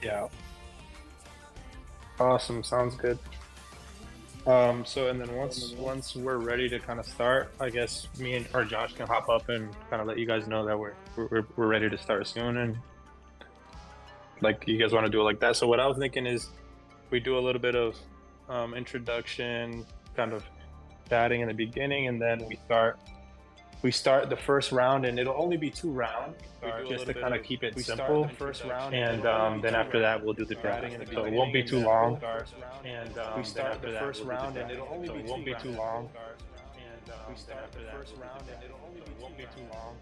Yeah. Awesome. Sounds good. So and then once we're ready to kind of start, I guess me and or Josh can hop up and kind of let you guys know that we're ready to start soon, and like you guys want to do it like that. So what I was thinking is we do a little bit of introduction, kind of chatting in the beginning, and then we start the first round, and it'll only be two rounds, just to kind of keep it simple. And then after that, we'll do the draft. So it won't be too long. And then after that, we'll do the draft. So it won't be too long. And then after that, we'll do the draft. So it won't be too long. And then after that, we'll do the draft. So it won't be too long.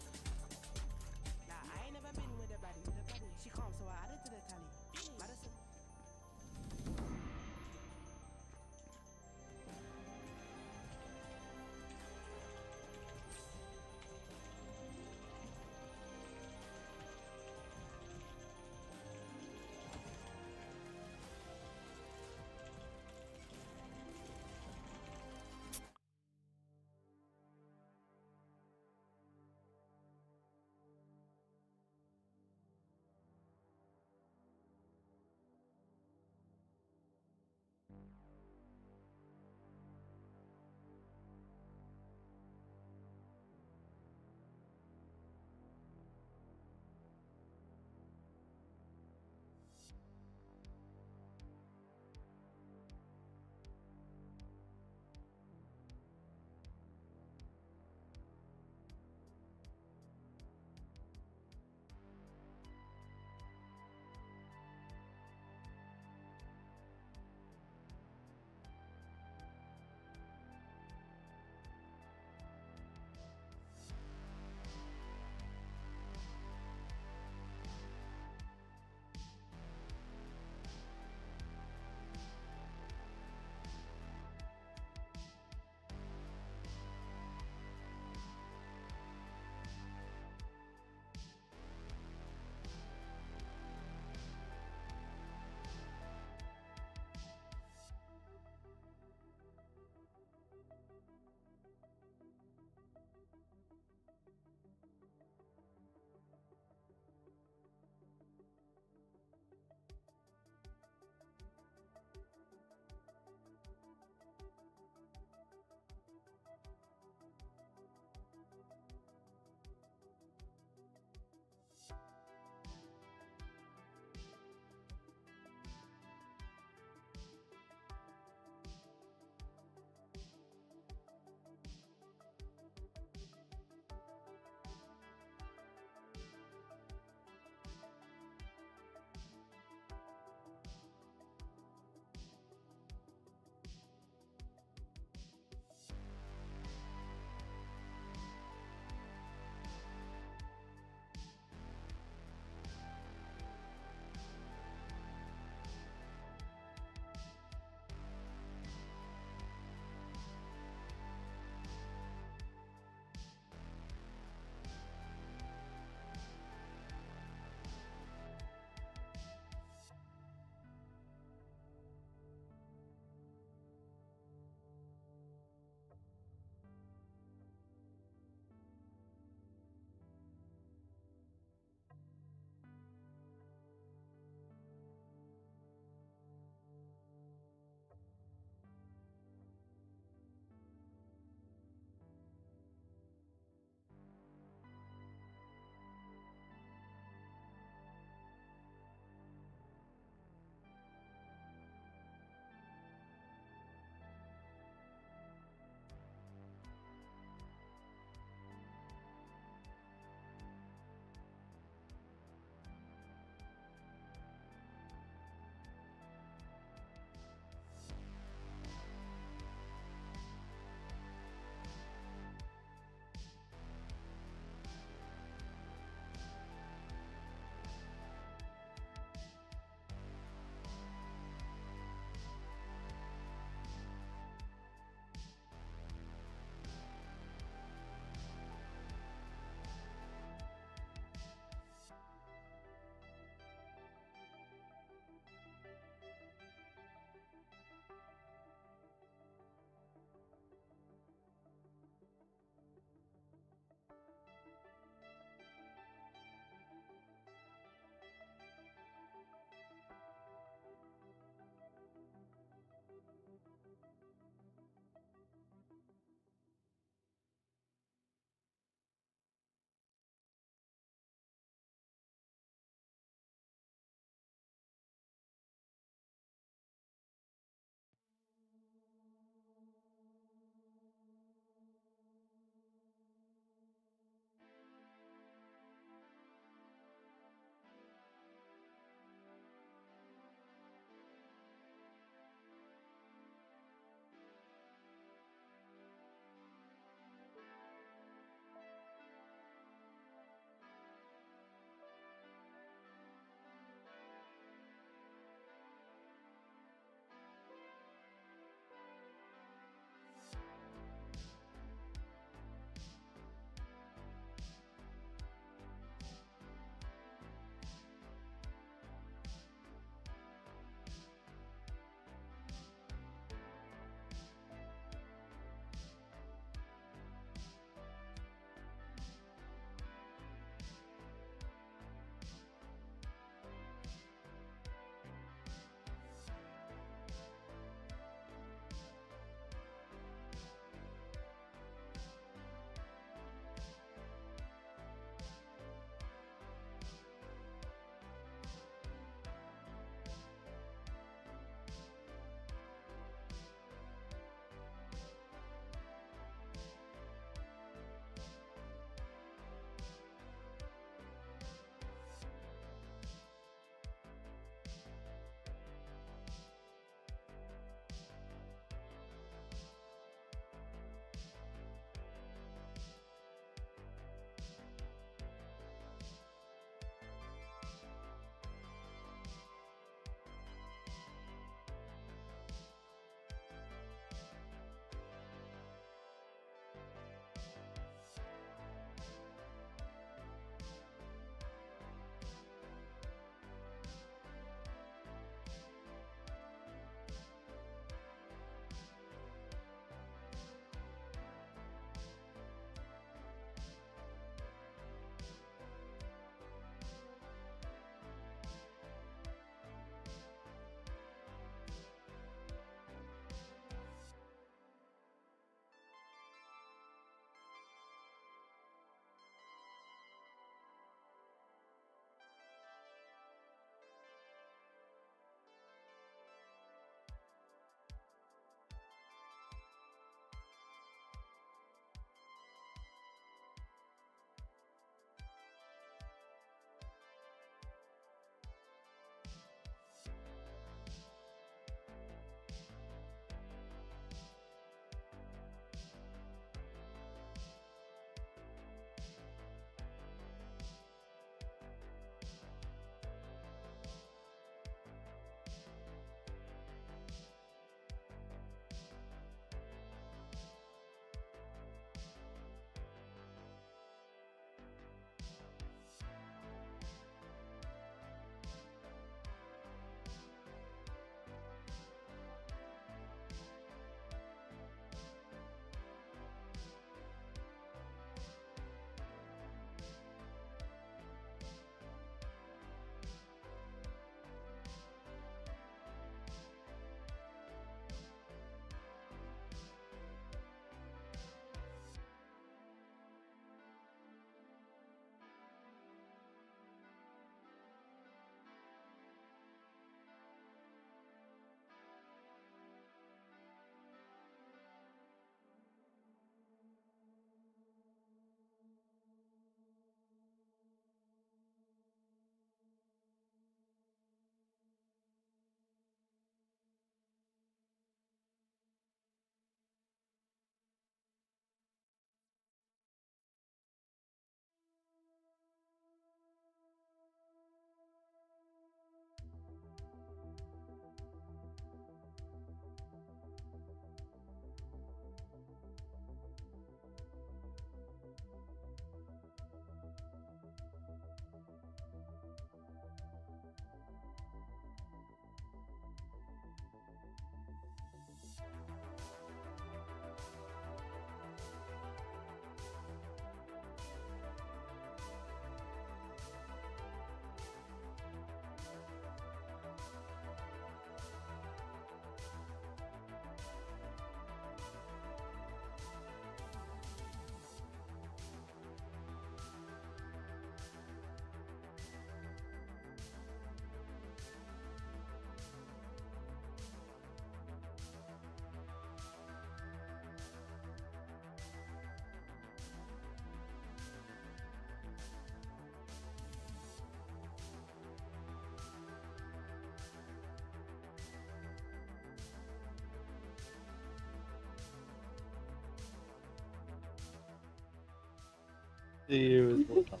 to you as well.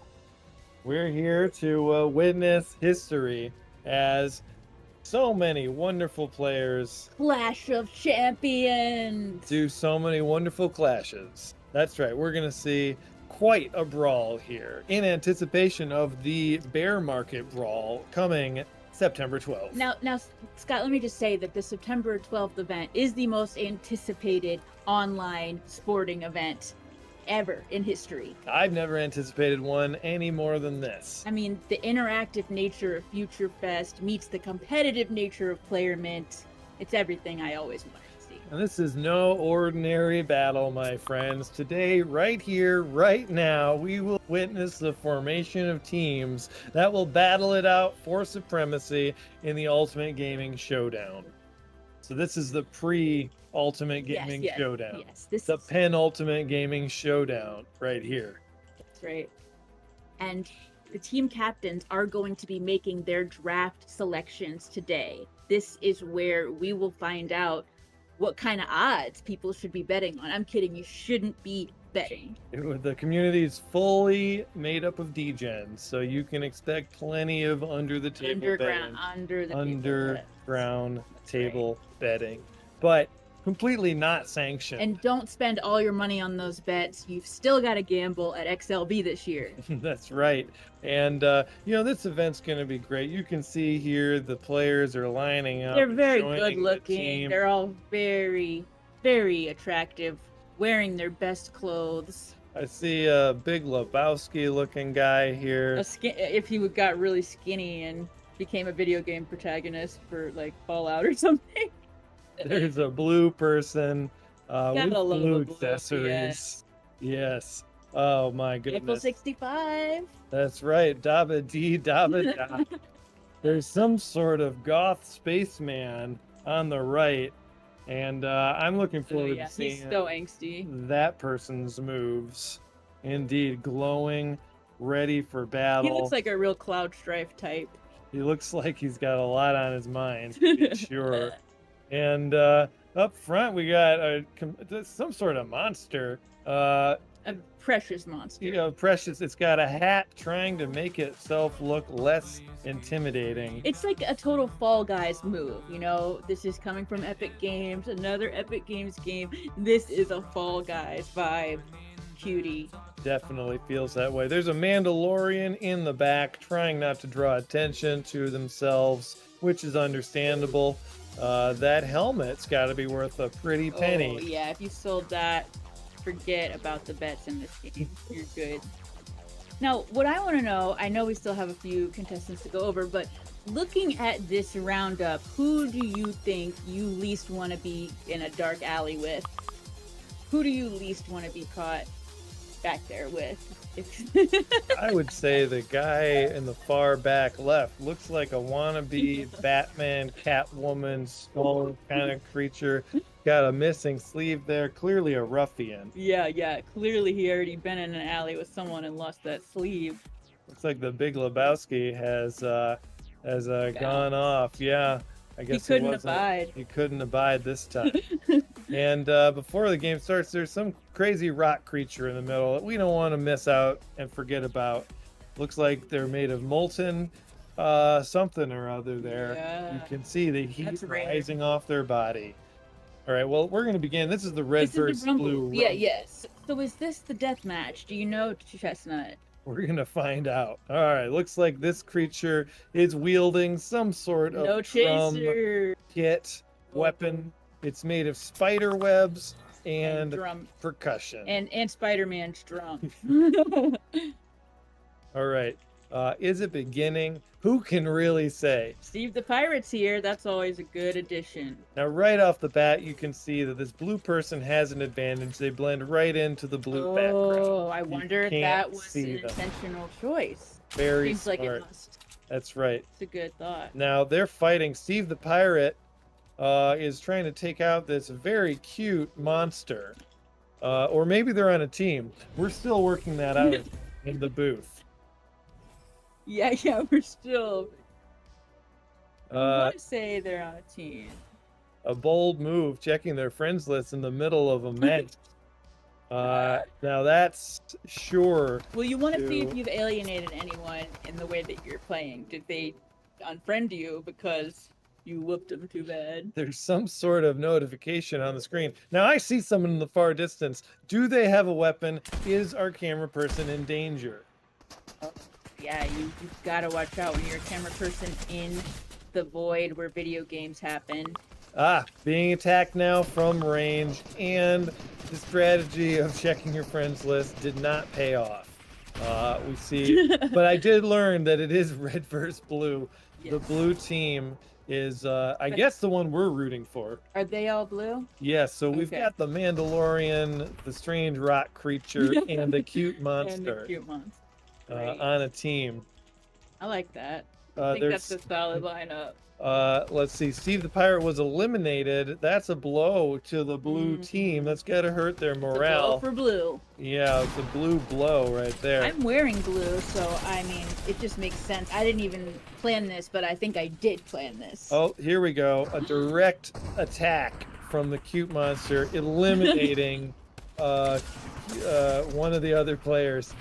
We're here to witness history as so many wonderful players Clash of Champions! do so many wonderful clashes. That's right, we're going to see quite a brawl here in anticipation of the Bear Market Brawl coming September 12th. Now, Scott, let me just say that the September 12th event is the most anticipated online sporting event ever in history. I've never anticipated one any more than this. I mean, the interactive nature of Future Fest meets the competitive nature of PlayerMint. It's everything I always wanted to see. And this is no ordinary battle, my friends. Today, right here, right now, we will witness the formation of teams that will battle it out for supremacy in the Ultimate Gaming Showdown. So this is the pre-Ultimate Gaming Showdown. Yes, this the is penultimate Gaming Showdown right here. That's right. And the team captains are going to be making their draft selections today. This is where we will find out what kind of odds people should be betting on. I'm kidding, you shouldn't be betting. The community is fully made up of degens, so you can expect plenty of under-the-table betting. Underground table betting. But completely not sanctioned. And don't spend all your money on those bets. You've still got to gamble at XLB this year. That's right. And, you know, this event's going to be great. You can see here the players are lining up. They're very good looking. They're all very, very attractive, wearing their best clothes. I see a Big Lebowski looking guy here. If he got really skinny and became a video game protagonist for like Fallout or something. There's a blue person with blue accessories. Yes. Oh my goodness. April 65. That's right. Dabba dee dabba da. There's some sort of goth spaceman on the right, and I'm looking forward to seeing he's so angsty. That person's moves. Indeed, glowing, ready for battle. He looks like a real Cloud Strife type. He looks like he's got a lot on his mind, to be sure. And up front, we got some sort of monster. A precious monster. You know, precious. It's got a hat trying to make itself look less intimidating. It's like a total Fall Guys move. You know, this is coming from Epic Games, another Epic Games game. This is a Fall Guys vibe. Cutie. Definitely feels that way. There's a Mandalorian in the back trying not to draw attention to themselves, which is understandable. That helmet's got to be worth a pretty penny. Oh, yeah, if you sold that, forget about the bets in this game. You're good. Now, what I want to know, I know we still have a few contestants to go over, but looking at this roundup, who do you think you least want to be in a dark alley with? Who do you least want to be caught back there with? I would say the guy in the far back left looks like a wannabe Batman, Catwoman, skull kind of creature. Got a missing sleeve there, clearly a ruffian. Yeah, clearly he already been in an alley with someone and lost that sleeve. Looks like the Big Lebowski has gone off. Yeah, I guess he couldn't abide. He couldn't abide this time. And before the game starts, there's some crazy rock creature in the middle that we don't want to miss out and forget about. Looks like they're made of molten something or other there. Yeah. You can see the heat rising off their body. All right, well, we're going to begin. This is the red versus blue. Rumble. Yes. So is this the death match? Do you know, Chestnut? We're going to find out. All right, looks like this creature is wielding some sort of drum kit weapon. It's made of spider webs and drum percussion. And Spider-Man's drum. All right. Is it beginning? Who can really say? Steve the Pirate's here. That's always a good addition. Now, right off the bat, you can see that this blue person has an advantage. They blend right into the blue background. Oh, I wonder if that was an intentional choice. Very Seems smart. Like it must. That's right. It's a good thought. Now, they're fighting. Steve the Pirate is trying to take out this very cute monster. Or maybe they're on a team. We're still working that out in the booth. Yeah, we're still. I want to say they're on a team. A bold move, checking their friends list in the middle of a match. Now that's sure. Well, you want to see if to- you've alienated anyone in the way that you're playing. Did they unfriend you because you whooped them too bad? There's some sort of notification on the screen. Now I see someone in the far distance. Do they have a weapon? Is our camera person in danger? Yeah, you've got to watch out when you're a camera person in the void where video games happen. Being attacked now from range, and the strategy of checking your friends list did not pay off. We see, but I did learn that it is red versus blue. Yes. The blue team is, I guess, the one we're rooting for. Are they all blue? Yes, so we've Okay. got the Mandalorian, the strange rock creature, and the cute monster, And the cute ones. Great. on a team. I like that. I think that's a solid lineup. Let's see. Steve the Pirate was eliminated. That's a blow to the blue team. That's got to hurt their It's a blow morale. for blue. Yeah, it's a blue blow right there. I'm wearing blue, so I mean, it just makes sense. I didn't even plan this, but I think I did plan this. Oh, here we go. A direct attack from the cute monster, eliminating one of the other players.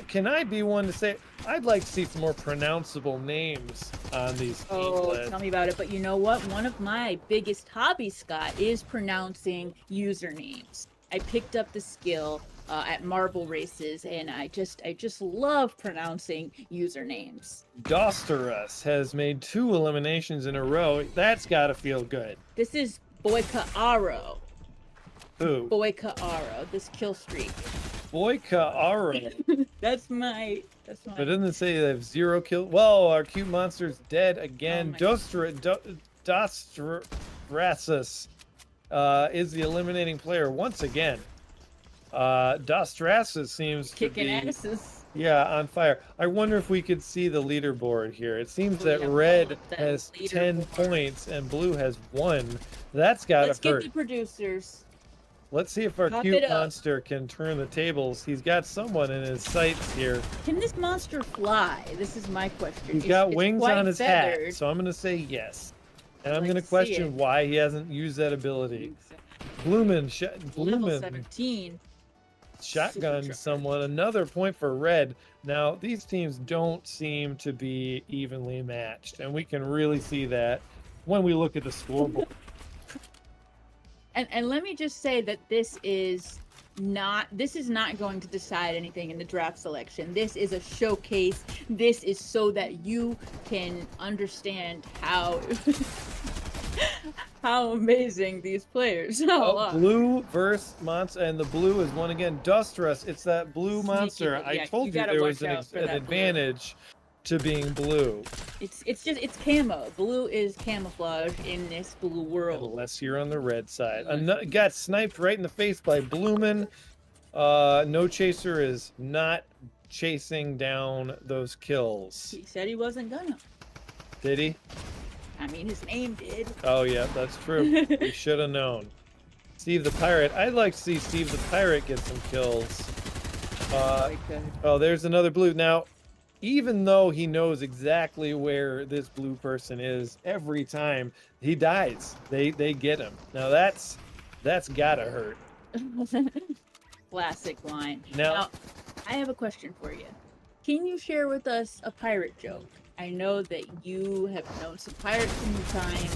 Can I be one to say, I'd like to see some more pronounceable names on these team Oh, lists. tell me about it. But you know what? One of my biggest hobbies, Scott, is pronouncing usernames. I picked up the skill at marble races, and I just love pronouncing usernames. Dosterus has made 2 eliminations in a row. That's got to feel good. This is Boykaaro. Who? Boykaaro. This kill streak. Boykaaro. That's my. But doesn't it say they have 0 kills? Well, our cute monster's dead again. Oh Dostrasus is the eliminating player once again. Dostrasus seems Kicking to be asses. yeah, on fire. I wonder if we could see the leaderboard here. It seems Oh, that yeah, red that has 10 leaderboard. points and blue has 1. That's gotta Let's get hurt. the producers. Let's see if our Pop cute it up. monster can turn the tables. He's got someone in his sights here. Can this monster fly? This is my question. He's got wings on his hat, so I'm going to say yes. And I'm Like going to to see question it. why he hasn't used that ability. Bloomin' Level 17. shotgun Super someone. Another point for red. Now, these teams don't seem to be evenly matched, and we can really see that when we look at the scoreboard. And let me just say that this is not going to decide anything in the draft selection. This is a showcase. This is so that you can understand how how amazing these players are. Blue versus monster, and the blue is one again. Dustress, it's that blue Sneaky, monster. I yeah, told you you gotta there watch was out for an that blue. advantage to being blue. It's camo. Blue is camouflage in this blue world. Unless you're on the red side. Got sniped right in the face by Bloomin'. No Chaser is not chasing down those kills. He said he wasn't gonna. Did he? I mean, his name did. Oh, yeah, that's true. We should have known. Steve the Pirate. I'd like to see Steve the Pirate get some kills. Oh, there's another blue. Now, even though he knows exactly where this blue person is, every time he dies, they get him. Now that's gotta hurt. Classic line. Now, I have a question for you. Can you share with us a pirate joke? I know that you have known some pirates in your time.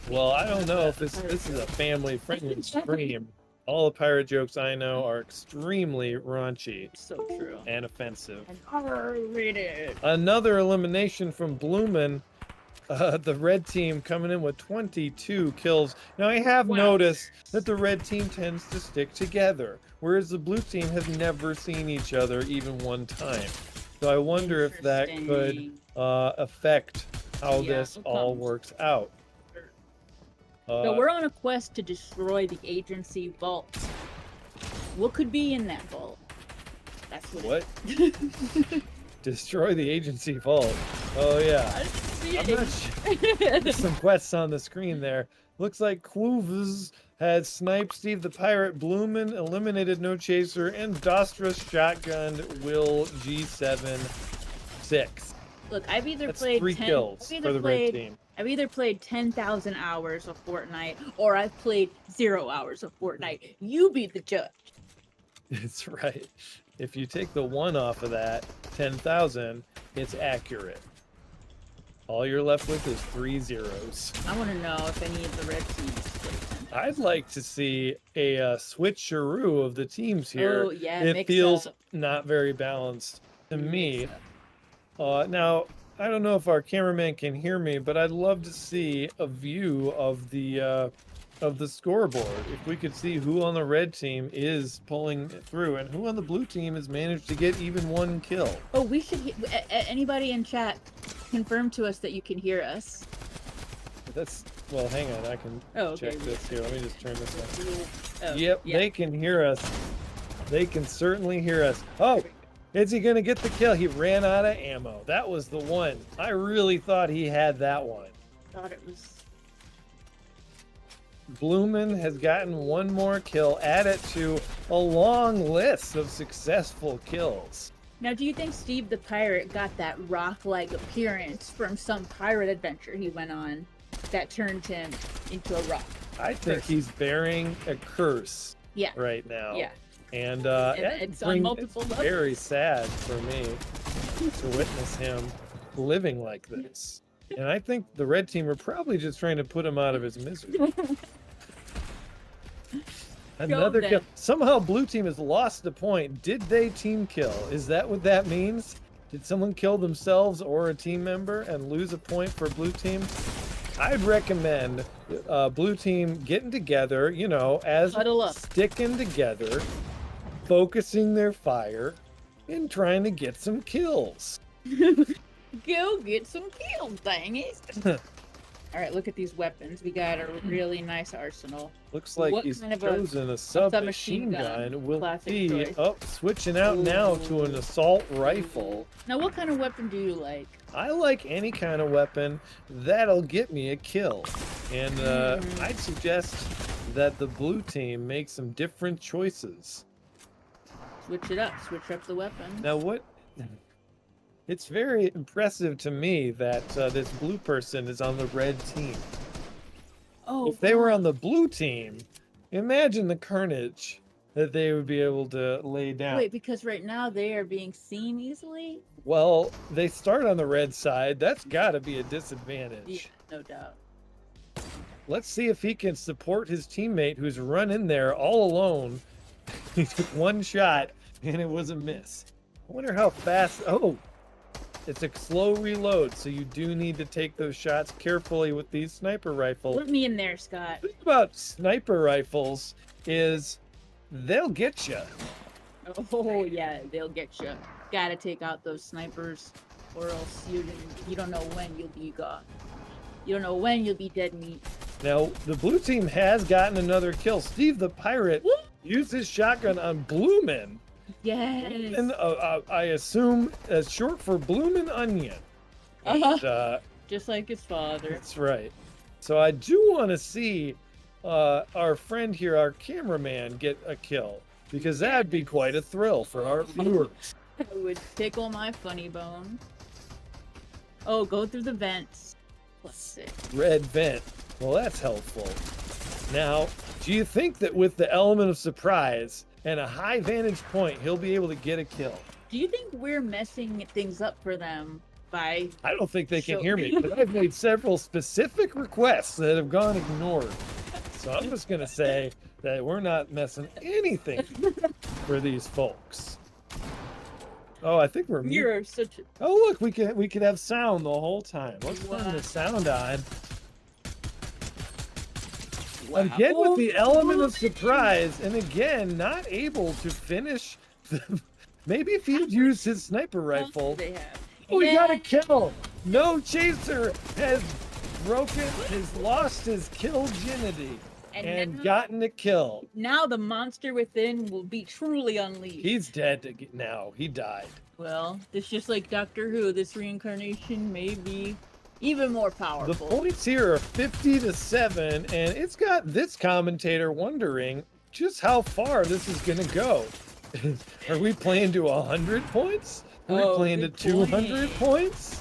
well, I don't know if this is a family-friendly stream. All the pirate jokes I know are extremely raunchy So true. and offensive. And R-rated. Another elimination from Bloomin'. The red team coming in with 22 kills. Now, I have Wow. noticed that the red team tends to stick together, whereas the blue team has never seen each other even one time. So I wonder if that could Interesting. affect how Yeah, this it all comes. works out. So we're on a quest to destroy the agency vault. What could be in that vault? That's what. What? Destroy the agency vault. Oh yeah. I'm not sure. There's some quests on the screen there. Looks like Quoovs had sniped Steve the Pirate, Bloomin', eliminated No Chaser, and Dostra shotgunned Will G7 6. Look, I've either That's played 3 kills for the red team. I've either played 10,000 hours of Fortnite or I've played 0 hours of Fortnite. You be the judge. It's right. If you take the 1 off of that, 10,000, it's accurate. All you're left with is 3 zeros. I want to know if any of the red teams play 10,000. I'd like to see a switcheroo of the teams here. Oh, yeah, it mix feels up. not very balanced to me. Mix up. Now, I don't know if our cameraman can hear me, but I'd love to see a view of the scoreboard. If we could see who on the red team is pulling through and who on the blue team has managed to get even 1 kill. Oh, we should. Anybody in chat, confirm to us that you can hear us. Well, hang on, I can Okay. check this here. Let me just turn this on. Oh, Yep, yeah. they can hear us. They can certainly hear us. Oh, is he gonna get the kill? He ran out of ammo. That was the one. I really thought he had that one. Thought it was. Bloomin has gotten 1 more kill. Add it to a long list of successful kills. Now, do you think Steve the Pirate got that rock-like appearance from some pirate adventure he went on that turned him into a rock? I think he's bearing a curse Yeah. right now. Yeah. And it's on multiple it's levels. very sad for me to witness him living like this. And I think the red team are probably just trying to put him out of his misery. Another then. kill. Somehow blue team has lost a point. Did they team kill? Is that what that means? Did someone kill themselves or a team member and lose a point for blue team? I'd recommend blue team getting together, you know, as Huddle up. sticking together, focusing their fire, and trying to get some kills. Go get some kills, dang it. All right, look at these weapons. We got a really nice arsenal. Looks like What he's kind of a chosen a submachine submachine gun? gun. Will Classic be choice. switching out now to an assault rifle. Now, what kind of weapon do you like? I like any kind of weapon that'll get me a kill. And I'd suggest that the blue team make some different choices. Switch it up. Switch up the weapon. Now what? It's very impressive to me that this blue person is on the red team. Oh, If they were on the blue team, imagine the carnage that they would be able to lay down. wait, because right now they are being seen easily? Well, they start on the red side. That's got to be a Yeah, disadvantage. no doubt. Let's see if he can support his teammate who's run in there all alone. He took 1 shot and it was a miss. I wonder how fast. Oh, it's a slow reload, so you do need to take those shots carefully with these sniper rifles. Put me in there, Scott. The thing about sniper rifles is they'll get you. Oh, yeah, they'll get you. Gotta take out those snipers, or else you don't know when you'll be gone. You don't know when you'll be dead meat. Now, the blue team has gotten another kill. Steve the Pirate Woo! used his shotgun on Bloomin'. Yes. And I assume as short for Bloomin' Onion. And, Just like his father. that's right. So I do want to see our friend here, our cameraman, get a kill. Because that'd be quite a thrill for our viewers. It would tickle my funny bone. Oh, go through the vents. +6. Red vent. Well, that's helpful. Now, do you think that with the element of surprise and a high vantage point, he'll be able to get a kill? Do you think we're messing things up for them by... I don't think they can So- hear me, but I've made several specific requests that have gone ignored. So I'm just gonna say that we're not messing anything for these folks. Oh, I think we're mute. You're such a... Oh, look, we could have sound the whole time. Let's turn the sound on. Again with the element of surprise, and again not able to finish. Maybe if he'd used his sniper rifle. They have. Oh, he got a kill. No chaser has lost his kill virginity and now- gotten a kill. Now the monster within will be truly unleashed. He's dead now. He died. Well, it's just like Doctor Who. This reincarnation may be even more The powerful. points here are 50-7, and it's got this commentator wondering just how far this is going to go. Are we playing to 100 points? Are we Oh, playing to good 200 point. points?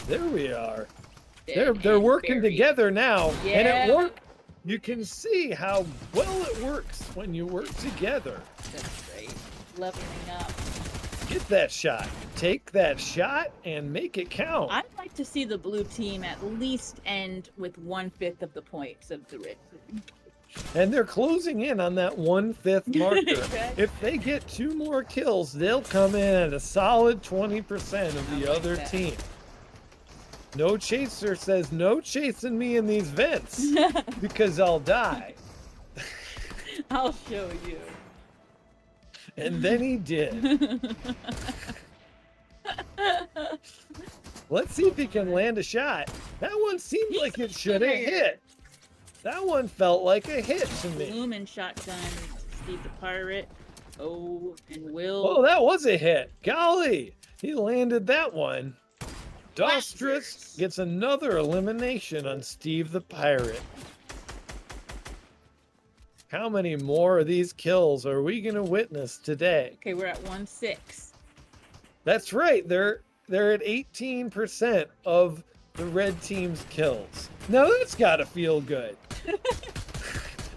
There we are. They're working Very- together now, and Yeah. it worked. You can see how well it works when you work together. That's great. Leveling up. Get that shot. Take that shot and make it count. I'd like to see the blue team at least end with 1/5 of the points of the red team. And they're closing in on that 1/5 marker. Exactly. If they get 2 more kills, they'll come in at a solid 20% of the other team. No Chaser says, no chasing me in these vents because I'll die. I'll show you. And then he did. Let's see if he can land a shot. That one seemed like it should have hit. That one felt like a hit to me. Lumen shotgun, Steve the Pirate. Oh, and Will. Oh, that was a hit. Golly, he landed that one. Dostrus gets another elimination on Steve the Pirate. How many more of these kills are we going to witness today? Okay, we're at 1/6. That's right. They're at 18% of the red team's kills. Now that's got to feel good.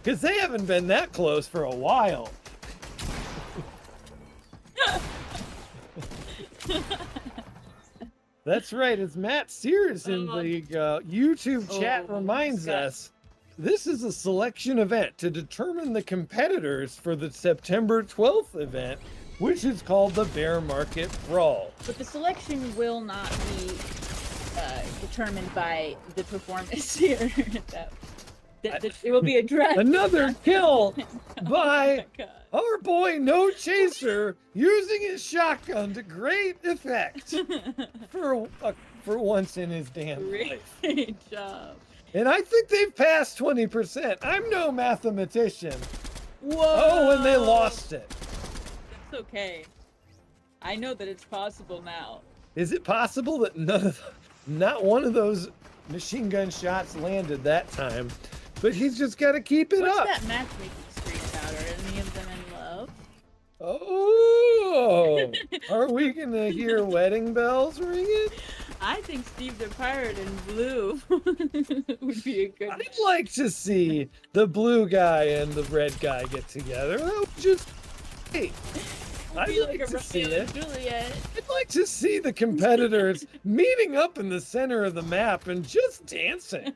Because they haven't been that close for a while. That's right. As Matt Sears in the YouTube chat reminds us, this is a selection event to determine the competitors for the September 12th event, which is called the Bear Market Brawl. But the selection will not be determined by the performance here. It will be addressed. Another kill by Oh my God. our boy No Chaser using his shotgun to great effect for once in his damn life. Great job. And I think they've passed 20%. I'm no mathematician. Whoa. Oh, and they lost it. It's okay. I know that it's possible now. Is it possible that not one of those machine gun shots landed that time? But he's just got to keep it What's up. that matchmaking screen about? Are any of them in love? Oh, are we going to hear wedding bells ringing? I think Steve the Pirate in blue would be a good I'd like to see the blue guy and the red guy get together. That would just hey, I'd like to see it. Juliet. I'd like to see the competitors meeting up in the center of the map and just dancing.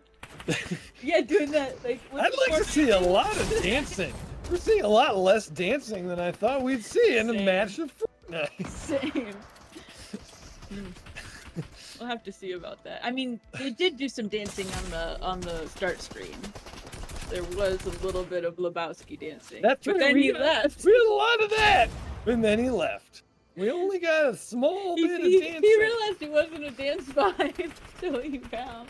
Yeah, doing that. Like, I'd like to see a lot of dancing. We're seeing a lot less dancing than I thought we'd see in a match of Fortnite. Same. We'll have to see about that. I mean, they did do some dancing on the start screen. There was a little bit of Lebowski dancing. That's but right, then he left. We had a lot of that, and then he left. We only got a small bit of dancing. He realized it wasn't a dance vibe until he found.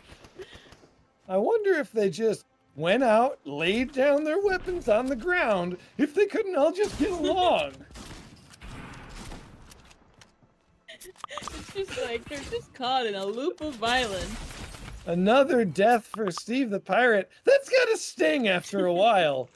I wonder if they just went out, laid down their weapons on the ground, if they couldn't all just get along. It's just like they're just caught in a loop of violence. Another death for Steve the Pirate. That's gotta sting after a while.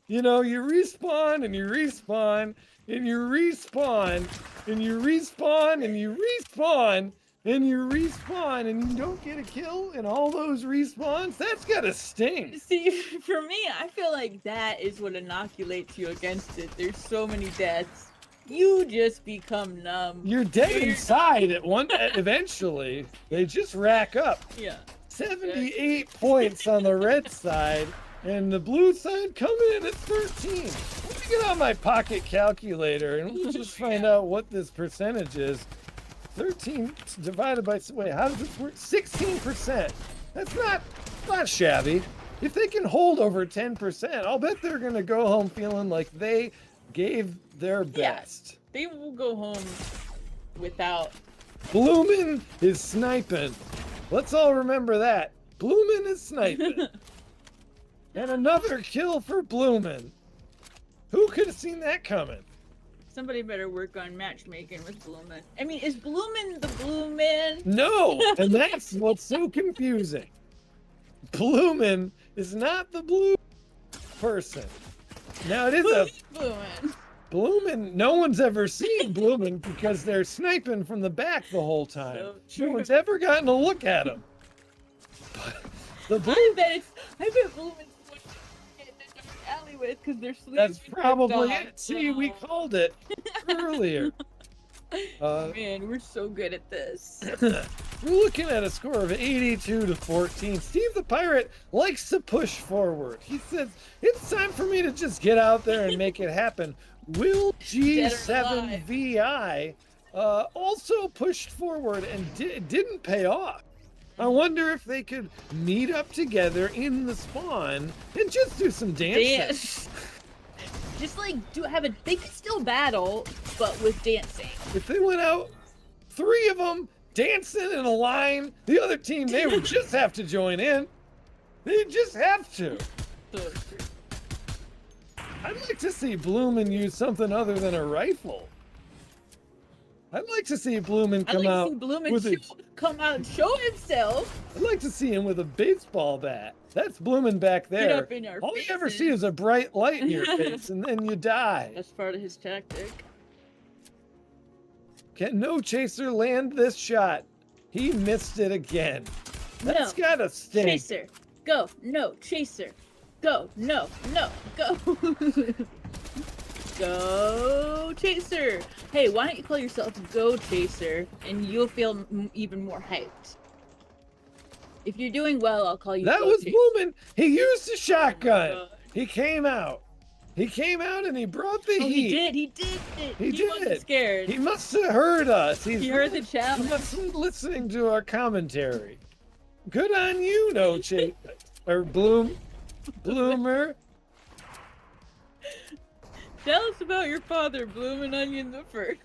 You know, you respawn and you respawn and you respawn and you respawn and you respawn and you respawn and you don't get a kill in all those respawns. That's gotta sting. See, for me, I feel like that is what inoculates you against it. There's so many deaths. You just become numb. You're dead inside at one eventually. They just rack up. Yeah. 78 points on the red side, and the blue side coming in at 13. Let me get on my pocket calculator, and we'll just find out what this percentage is. 13 divided by, wait, how does this work? 16%. That's not shabby. If they can hold over 10%, I'll bet they're going to go home feeling like they gave their best. Yeah, they will go home without. Bloomin' is sniping. Let's all remember that. Bloomin' is sniping. And another kill for Bloomin'. Who could have seen that coming? Somebody better work on matchmaking with Bloomin'. I mean, is Bloomin' the blue man? No, and that's what's so confusing. Bloomin' is not the blue person. Now it is a Bloomin'. Bloomin'. No one's ever seen Bloomin' because they're sniping from the back the whole time. So No one's ever gotten a look at him. The blue, I bet Blumen's the one to get in the dark alley with because they're sleeping. That's probably it. See, we called it earlier. Man, we're so good at this. We're looking at a score of 82 to 14. Steve the Pirate likes to push forward. He says, it's time for me to just get out there and make it happen. Will G7VI also pushed forward and didn't pay off. I wonder if they could meet up together in the spawn and just do some dancing. Dance. Just like they could still battle, but with dancing. If they went out, 3 of them dancing in a line, the other team, they would just have to join in. They just have to. I'd like to see Bloomin use something other than a rifle. I'd like to see Bloomin come out come out and show himself. I'd like to see him with a baseball bat. That's Bloomin back there. Get up in our All faces. you ever see is a bright light in your face, and then you die. That's part of his tactic. Can No Chaser land this shot? He missed it again. That's gotta stink. Chaser, go. No, Chaser, go. No, go. Go Chaser. Hey, why don't you call yourself Go Chaser, and you'll feel even more hyped. If you're doing well, I'll call you That Go was Chaser. Bloomin. He used a shotgun. God. He came out. He came out and he brought the heat. He did. He wasn't scared. He must have heard us. He heard the He challenge. must have been listening to our commentary. Good on you, No Chaser. Or Bloomer. Tell us about your father, Bloomin' Onion the First.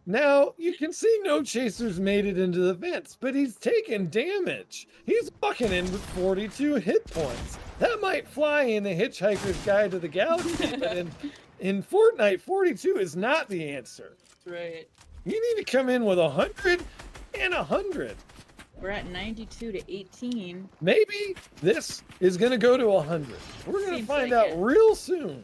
Now, you can see No Chaser's made it into the vents, but he's taken damage. He's walking in with 42 hit points. That might fly in a Hitchhiker's Guide to the Galaxy, but in Fortnite, 42 is not the answer. That's right. You need to come in with 100 and 100. We're at 92 to 18. Maybe this is going to go to 100. We're going to Seems find like out it. real soon.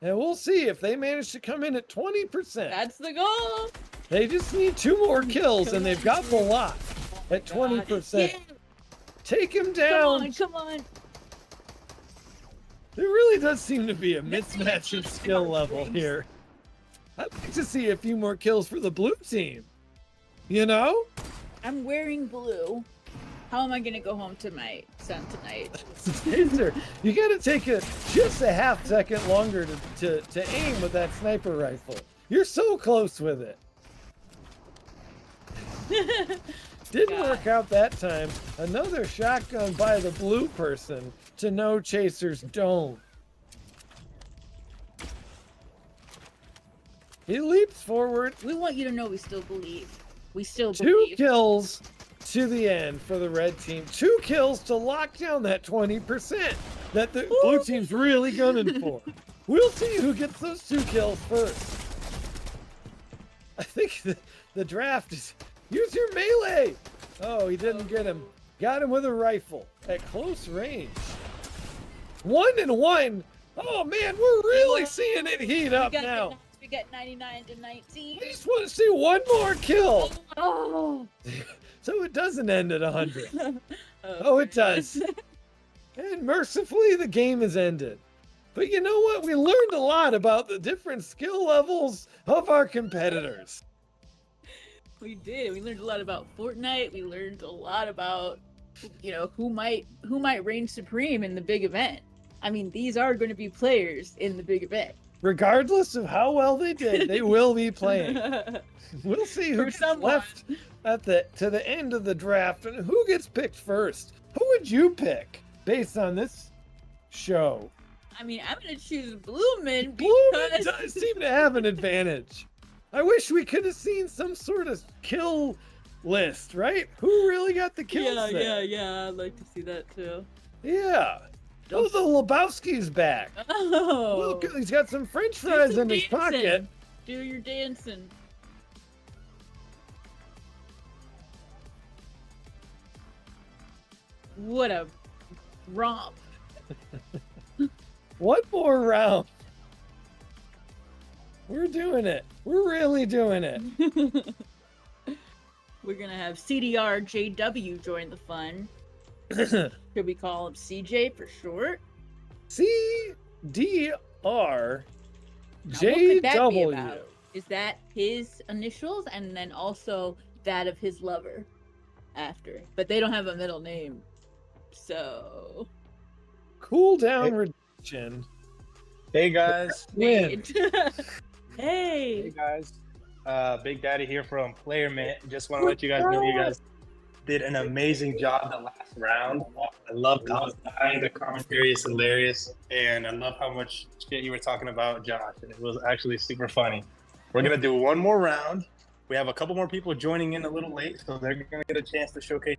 And we'll see if they manage to come in at 20%. That's the goal. They just need 2 more kills, and they've got the lot at 20%. Yeah. Take him down. Come on. There really does seem to be a mismatch in skill level here. I'd like to see a few more kills for the blue team. You know? I'm wearing blue. How am I gonna go home to my son tonight? You gotta take just a half second longer to aim with that sniper rifle. You're so close with it. Didn't work out that time. Another shotgun by the blue person to No Chaser's dome. He leaps forward. We want you to know we still believe. We still 2 believe. kills to the end for the red team. 2 kills to lock down that 20% that the blue team's really gunning for. We'll see who gets those 2 kills first. I think the draft is use your melee. Oh, he didn't get him. Got him with a rifle at close range. 1 and 1. Oh man, we're really seeing it heat up now. We got 99 to 19. I just want to see 1 more kill. Oh. So it doesn't end at 100. Oh, it does. And mercifully, the game is ended. But you know what? We learned a lot about the different skill levels of our competitors. We did. We learned a lot about Fortnite. We learned a lot about, who might reign supreme in the big event. I mean, these are going to be players in the big event. Regardless of how well they did, they will be playing. We'll see who gets left to the end of the draft and who gets picked first. Who would you pick based on this show? I mean, I'm going to choose Bloomin' Bloomin' because... does seem to have an advantage. I wish we could have seen some sort of kill list, right? Who really got the kills there? Yeah. I'd like to see that too. Yeah. Oh, the Lebowski's back. Oh. Look, he's got some French fries in his pocket. Do your dancing. What a romp. One more round. We're doing it. We're really doing it. We're gonna have CDR JW join the fun. Should we call him CJ for short? CDR Now, what could that be JW. about? Is that his initials and then also that of his lover after? But they don't have a middle name. So Cooldown reduction. Hey guys. Win. Hey guys. Big Daddy here from PlayerMint. Just want to let you guys know you guys did an amazing job the last round. I loved how I was dying. The commentary is hilarious, and I love how much shit you were talking about Josh, and it was actually super funny. We're gonna do one more round. We have a couple more people joining in a little late, so they're gonna get a chance to showcase.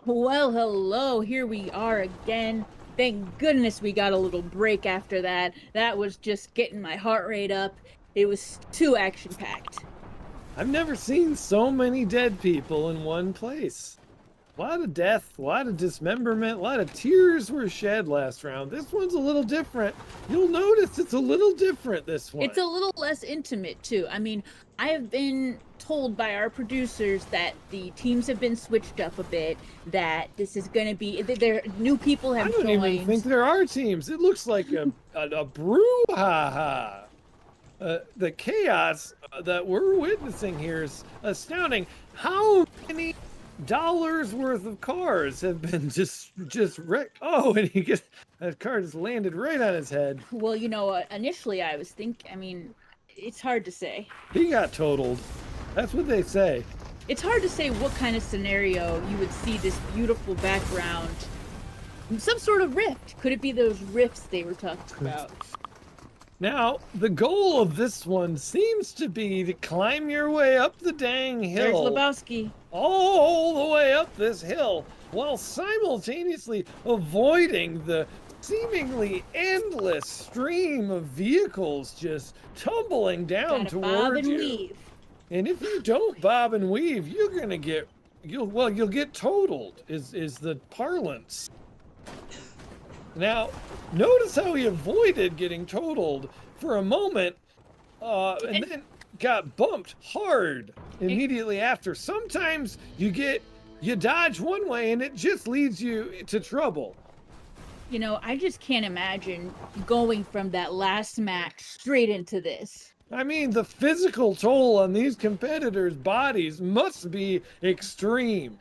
Well, hello, here we are again. Thank goodness we got a little break after that. That was just getting my heart rate up. It was too action-packed. I've never seen so many dead people in one place. A lot of death, a lot of dismemberment, a lot of tears were shed last round. This one's a little different. You'll notice it's a little different, this one. It's a little less intimate, too. I mean, I have been told by our producers that the teams have been switched up a bit, that this is going to be, new people have joined. I don't even think there are teams. It looks like a brouhaha. The chaos that we're witnessing here is astounding. How many dollars worth of cars have been just wrecked? Oh, and that car just landed right on his head. Well, you know, initially I was thinking, I mean, it's hard to say. He got totaled. That's what they say. It's hard to say what kind of scenario you would see this beautiful background. Some sort of rift. Could it be those rifts they were talking about? Now, the goal of this one seems to be to climb your way up the dang hill. There's Lebowski. All the way up this hill, while simultaneously avoiding the seemingly endless stream of vehicles just tumbling down Gotta towards bob and you. weave. And if you don't bob and weave, you're gonna get you'll get totaled. Is the parlance. Now, notice how he avoided getting totaled for a moment, and then got bumped hard immediately after. Sometimes you dodge one way and it just leads you to trouble. You know, I just can't imagine going from that last match straight into this. I mean, the physical toll on these competitors' bodies must be extreme.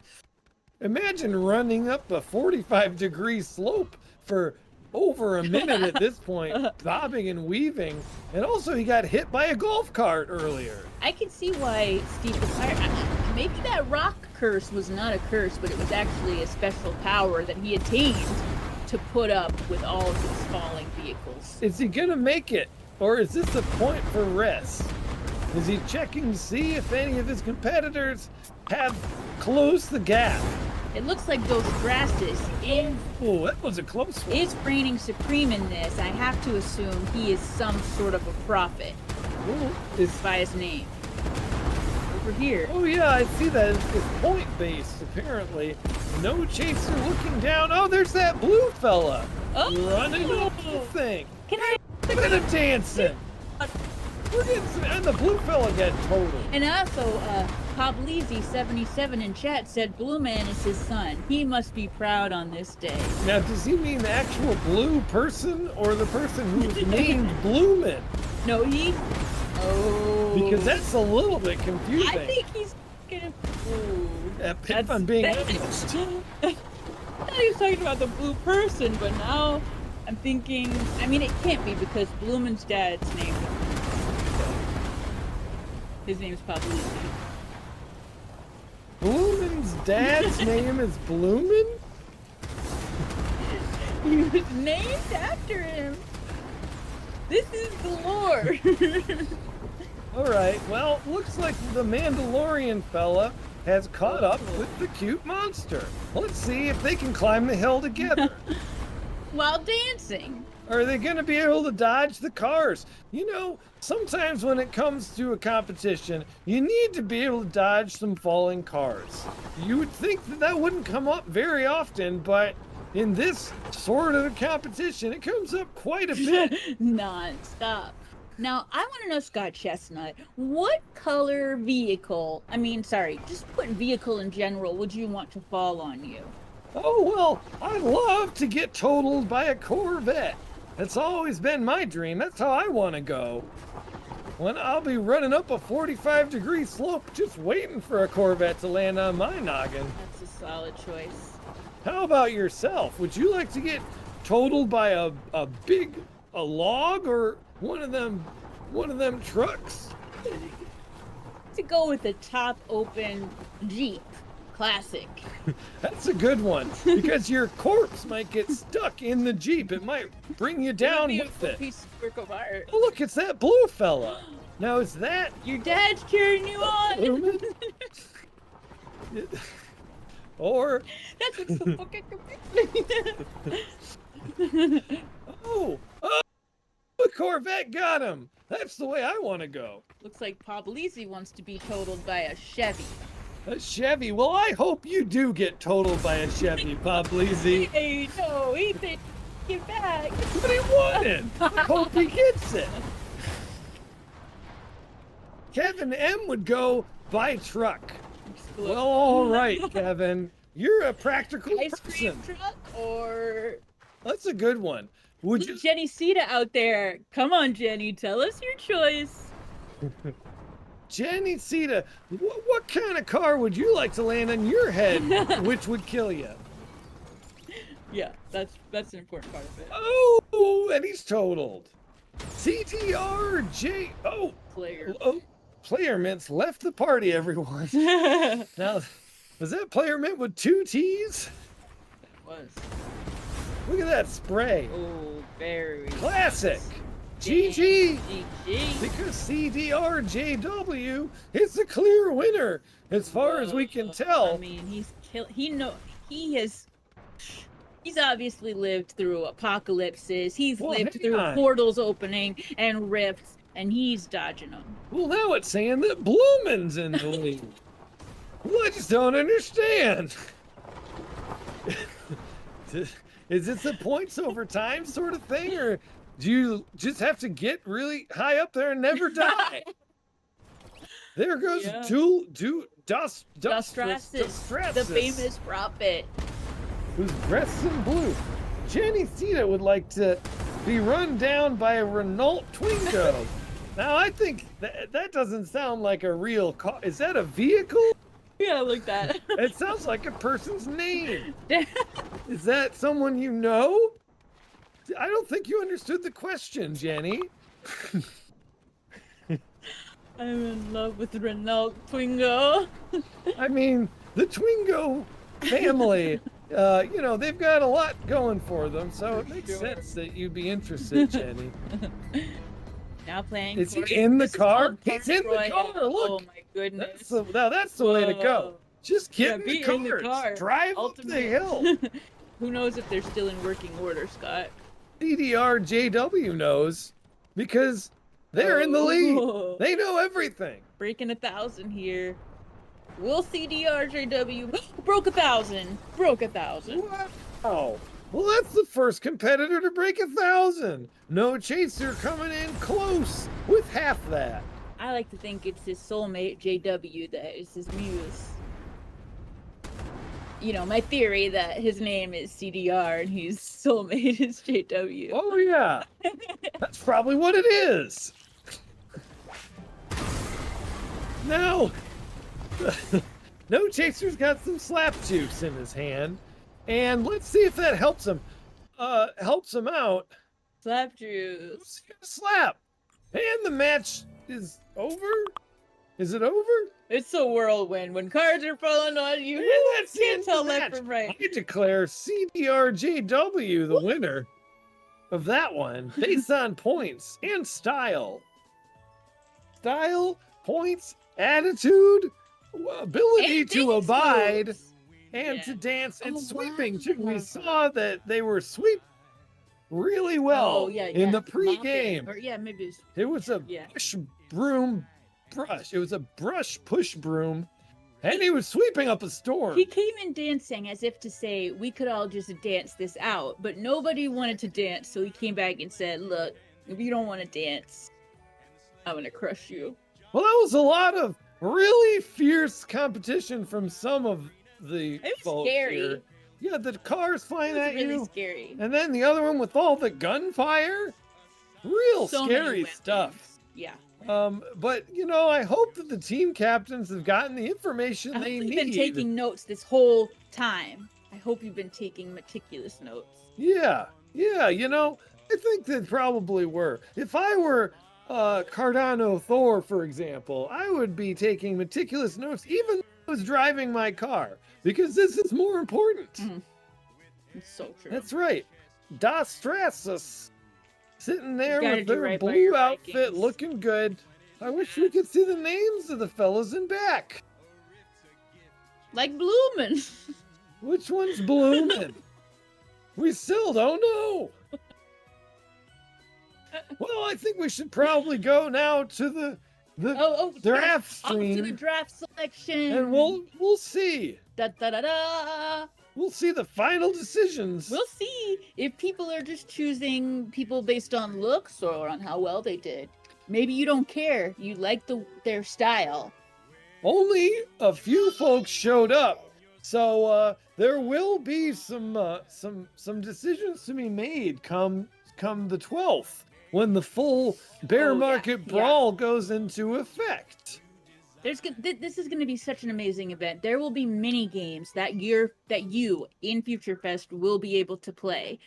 Imagine running up a 45-degree slope for over a minute at this point, bobbing and weaving. And also he got hit by a golf cart earlier. I can see why Steve was hired. Maybe that rock curse was not a curse, but it was actually a special power that he attained to put up with all of his falling vehicles. Is he gonna make it? Or is this a point for rest? Is he checking to see if any of his competitors have closed the gap? It looks like those grasses Oh, that was a close one. is reigning supreme in this. I have to assume he is some sort of a prophet by his name. Over here. Oh yeah, I see that. It's point-based, apparently. No chaser looking down. Oh, there's that blue fella. Running up the thing. Can I? Look at him dancing. And the blue fella got totaled. And also, Poblisi77 in chat said Blue Man is his son. He must be proud on this day. Now, does he mean the actual blue person or the person who's named Blueman? No, he... Oh. Because that's a little bit confusing. I think he's gonna... Ooh. If I'm being honest. I thought he was talking about the blue person, but now I'm thinking... I mean, it can't be because Blumen's dad's name... His name's Poblisi. Blumen's dad's name is Blumen? He was named after him. This is the lore. Alright, well, looks like the Mandalorian fella has caught up with the cute monster. Let's see if they can climb the hill together. While dancing. Are they going to be able to dodge the cars? You know, sometimes when it comes to a competition, you need to be able to dodge some falling cars. You would think that that wouldn't come up very often, but in this sort of a competition, it comes up quite a bit. Non-stop. Now, I want to know, Scott Chestnut, what color vehicle, just put vehicle in general, would you want to fall on you? Oh, well, I'd love to get totaled by a Corvette. That's always been my dream. That's how I want to go. When I'll be running up a 45-degree slope just waiting for a Corvette to land on my noggin. That's a solid choice. How about yourself? Would you like to get totaled by a log or one of them trucks? To go with the top open Jeep. Classic. That's a good one, because your corpse might get stuck in the Jeep. It might bring you down with it. Piece of work of art. Oh, look, it's that blue fella. Now, is that... Your dad's cheering you on. Or... That's what's so fucking confusing. Oh, the Corvette got him. That's the way I want to go. Looks like Poblisi wants to be totaled by a Chevy. A Chevy? Well, I hope you do get totaled by a Chevy, Poblisi. Hey, no, Ethan, get back. But he wanted. I hope he gets it. Kevin M would go by truck. Well, all right, Kevin. You're a practical Ice cream person. truck or That's a good one. Would you? Jenny Cita out there? Come on, Jenny, tell us your choice. Jenny Cita, what kind of car would you like to land on your head, which would kill you? Yeah, that's an important part of it. Oh, and he's totaled. CTRJ. Oh, Player. PlayerMint's left the party, everyone. Now, was that PlayerMint with 2 T's? It was. Look at that spray. Oh, very Classic. GG. GG. Because CDRJW is the clear winner, as far as we can tell. I mean, he's obviously lived through apocalypses. He's lived hang through on. portals opening and rifts, and he's dodging them. Well, now it's saying that Bloomin's in the lead. Well, I just don't understand. Is it the points over time sort of thing, or do you just have to get really high up there and never die? There goes Dostrasis, the famous prophet. Who's dressed in blue. Jenny Cita would like to be run down by a Renault Twingo. Now, I think that doesn't sound like a real car. Is that a vehicle? Yeah, like that. It sounds like a person's name. Is that someone you know? I don't think you understood the question, Jenny. I'm in love with Renault Twingo. I mean, the Twingo family, they've got a lot going for them, so it makes sense that you'd be interested, Jenny. Now playing. Is he in the car? He's in the car. Look. Oh my goodness. That's the way to go. Just get be in the car. Drive up the hill. Who knows if they're still in working order, Scott? CDRJW knows because they're in the lead. They know everything. Breaking 1,000 here. Will CDRJW broke 1,000? Broke 1,000. Wow. Well, that's the first competitor to break 1,000. No chaser coming in close with half that. I like to think it's his soulmate JW that is his muse. You know, my theory that his name is CDR and his soulmate is JW. Oh yeah, that's probably what it is. Now, No Chaser's got some slap juice in his hand, and let's see if that helps him. Helps him out. Slap juice. Let's get a slap, and the match is over. Is it over? It's a whirlwind when cards are falling on you. Yeah, that's the end can't tell of the left match. from right. I declare CBRJW the winner of that one, based on points and style. Style, points, attitude, ability And to dance abide, moves. and Yeah. to dance and Oh, sweeping wow. too. We saw that they were sweep really well Oh, yeah, in the mopping. pregame. Or yeah, maybe it's It was a Yeah. push broom brush. It was a brush push broom, and he was sweeping up a storm. He came in dancing as if to say we could all just dance this out, but nobody wanted to dance, so he came back and said, "Look, if you don't want to dance, I'm gonna crush you." Well, that was a lot of really fierce competition from some of the It was folks scary. here. Yeah, the cars It flying was at really you, scary. and then the other one with all the gunfire. Real So many scary weapons. stuff. Yeah, But I hope that the team captains have gotten the information I hope they you've need. been taking notes this whole time. I hope you've been taking meticulous notes. Yeah, I think they probably were. If I were Cardano Thor, for example, I would be taking meticulous notes even though I was driving my car, because this is more important. It's so true. That's right. Dostrasis sitting there gotta with do their right by blue your outfit Vikings. looking good. I wish we could see the names of the fellas in back. Like Bloomin'. Which one's blooming? We still don't know. Well, I think we should probably go now to the draft stream. To the draft selection. And we'll see. Da, da, da, da. We'll see the final decisions. We'll see if people are just choosing people based on looks or on how well they did. Maybe you don't care. You like their style. Only a few folks showed up, so there will be some decisions to be made come the 12th when the full Bear Market Brawl goes into effect. This is going to be such an amazing event. There will be mini games that you in Future Fest will be able to play.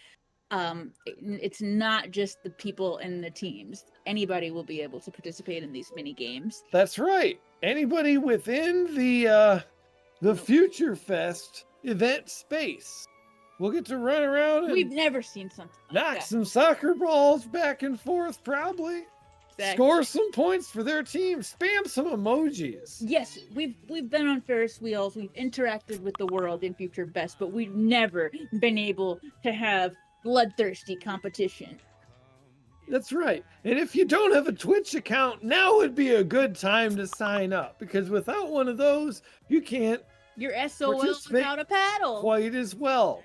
It's not just the people and the teams. Anybody will be able to participate in these mini games. That's right. Anybody within the Future Fest event space will get to run around and we've never seen something like knock that. some soccer balls back and forth, probably. Exactly. Score some points for their team. Spam some emojis. Yes, we've been on Ferris wheels. We've interacted with the world in Future Fest, but we've never been able to have bloodthirsty competition. That's right. And if you don't have a Twitch account, now would be a good time to sign up, because without one of those, you can't You're SOL without a paddle. quite as well.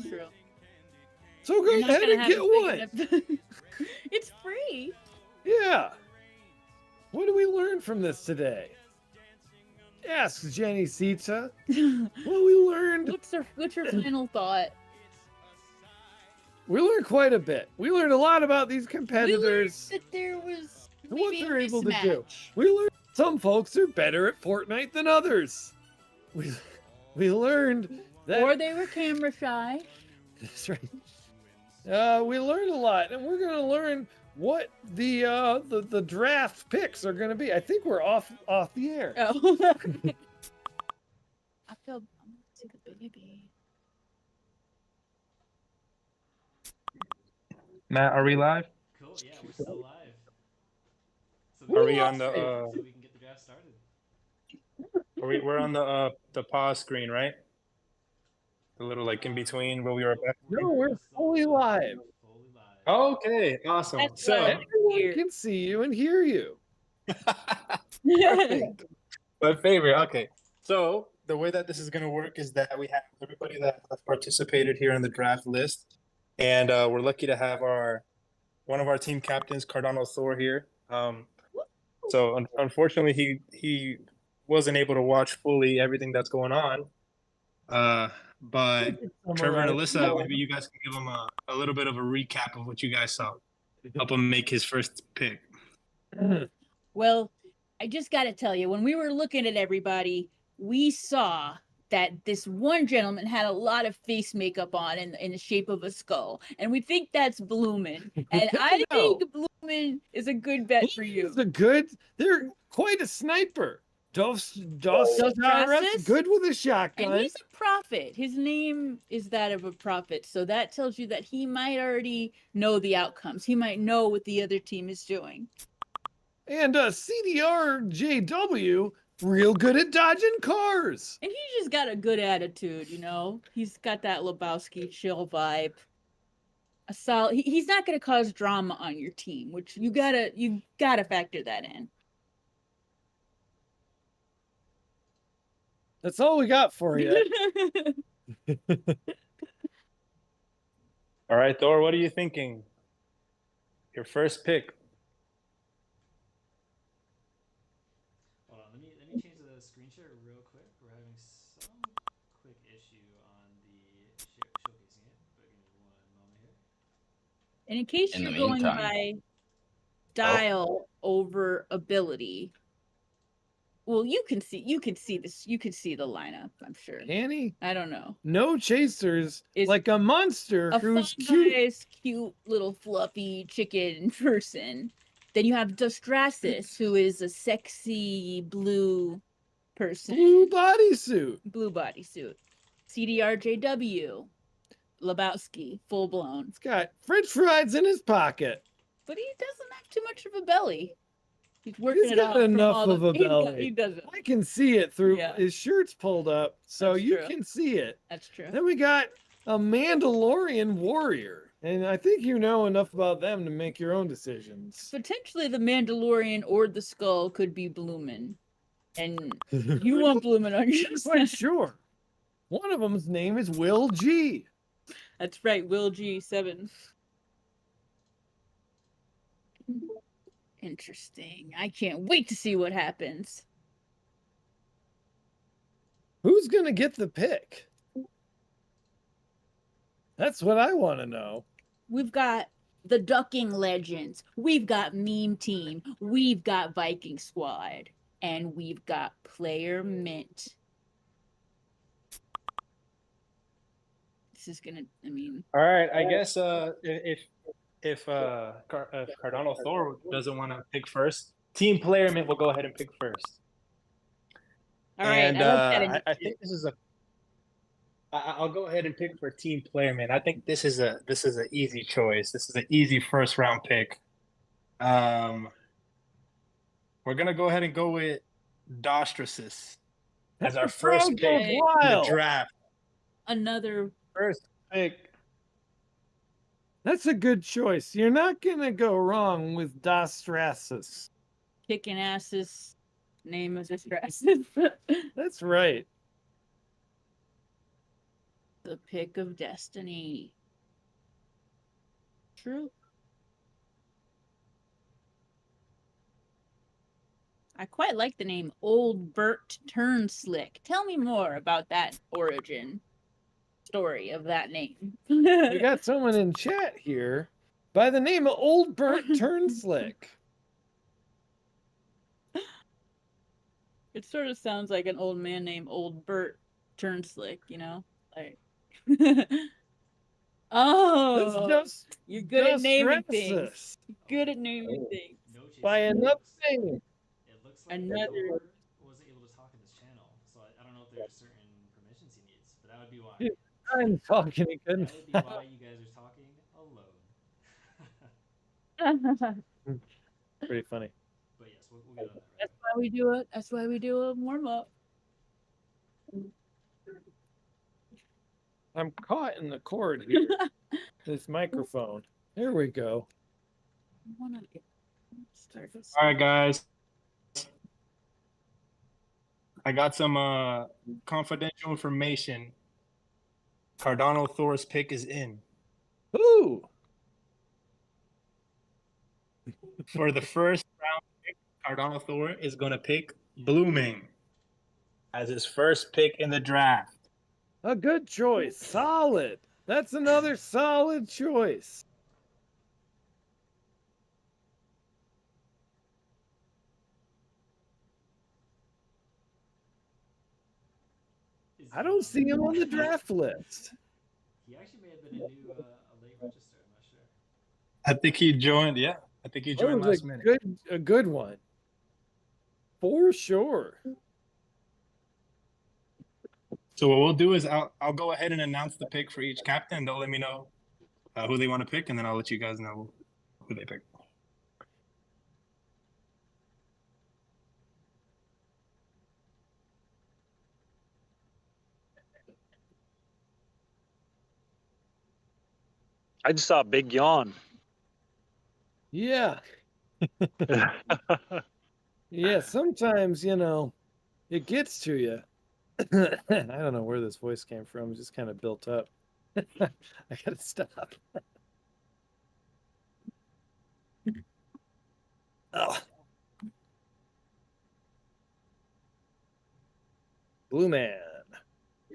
True. So go ahead and get one. It's free. Yeah. What did we learn from this today? Ask Jenny Sita. Well, we learned. What's your final thought? We learned quite a bit. We learned a lot about these competitors. We learned that there was and what maybe they're a able to do. mismatch. We learned some folks are better at Fortnite than others. We learned that. Or they were camera shy. That's right. We learned a lot, and we're gonna learn what the draft picks are gonna be. I think we're off the air. Oh. I feel. I'm gonna see the baby. Matt, are we live? Cool, yeah, we're still live. So Are we on the so we can get the draft started. we're on the pause screen, right? The little like in between where we were back. No, we're fully live. Fully live. Okay, awesome. That's So right. Everyone can see you and hear you. perfect. My favorite. Okay. So the way that this is gonna work is that we have everybody that has participated here in the draft list. And we're lucky to have one of our team captains, Cardano Thor, here. So unfortunately, he wasn't able to watch fully everything that's going on. But Trevor and Alyssa, maybe you guys can give him a little bit of a recap of what you guys saw. Help him make his first pick. Well, I just got to tell you, when we were looking at everybody, we saw that this one gentleman had a lot of face makeup on in the shape of a skull. And we think that's Bloomin'. And I think Bloomin' is a good bet for you. They're quite a sniper. Dos Stratus? good with a shotgun. And he's a prophet. His name is that of a prophet. So that tells you that he might already know the outcomes. He might know what the other team is doing. And CDRJW, real good at dodging cars. And he's just got a good attitude, you know? He's got that Lebowski chill vibe. A solid. He's not going to cause drama on your team, which you gotta factor that in. That's all we got for you. All right, Thor, what are you thinking? Your first pick. Hold on, let me change the screen share real quick. We're having some quick issue on the showcasing it, but give me one moment here. And in case you're going by style over ability, well, you can see this. You can see the lineup. I'm sure. Annie, I don't know. no chasers, Is like a monster A who's fun, cute. nice, cute little fluffy chicken person. Then you have Dostrasis, who is a sexy blue person. Blue bodysuit. Blue bodysuit. CDRJW. Lebowski, full blown. He's got French fries in his pocket. But he doesn't have too much of a belly. He's working it got out from enough all of a he belly. doesn't. I can see it through Yeah. his shirt's pulled up, so That's you true. can see it. That's true. Then we got a Mandalorian warrior, and I think you know enough about them to make your own decisions. Potentially the Mandalorian or the Skull could be Bloomin'. And you want Bloomin' on your For sure. One of them's name is Will G. That's right, Will G7. Interesting. I can't wait to see what happens. Who's gonna get the pick? That's what I want to know. We've got the Ducking Legends. We've got Meme Team. We've got Viking Squad. And we've got PlayerMint. This is gonna, I mean. All right, I guess if Cardano Thor doesn't want to pick first, Team PlayerMint will go ahead and pick first. All right, And I like that. I think this is a. I'll go ahead and pick for Team PlayerMint. I think this is an easy choice. This is an easy first round pick. We're gonna go ahead and go with Dostrasis as our first pick in the draft. Another First pick. That's a good choice. You're not gonna go wrong with Dostrasis. kicking asses name is aggressive. That's right. The pick of destiny. True. I quite like the name Old Bert Turn Slick. Tell me more about that origin story of that name. We got someone in chat here by the name of Old Bert Turn Slick. It sort of sounds like an old man named Old Bert Turn Slick, you know? Like oh, Just you're good at naming Dostrasis. things. Good at naming things. No, Jason, By another name. It looks like Another- Thor wasn't able to talk in this channel, so I don't know if there's certain permissions he needs, but that would be why. Dude, I'm talking That again. would be why you guys are talking alone. Pretty funny. But yes, we'll get on that. That's why we do it. That's why we do a warm up. I'm caught in the cord here. This microphone. There we go. Start this. All right, guys. I got some confidential information. Cardano Thor's pick is in. Ooh. For the first round pick, Cardano Thor is going to pick Blooming as his first pick in the draft. A good choice. Solid. That's another solid choice. I don't see him on the draft list. He actually may have been a new a late register. I'm not sure. I think he joined. Yeah, I think he joined That was last minute. a good one. For sure. So what we'll do is I'll go ahead and announce the pick for each captain. They'll let me know who they want to pick, and then I'll let you guys know who they pick. I just saw a big yawn. Yeah. Yeah, sometimes, you know, it gets to you. I don't know where this voice came from. It just kind of built up. I gotta stop. Oh. Blue Man.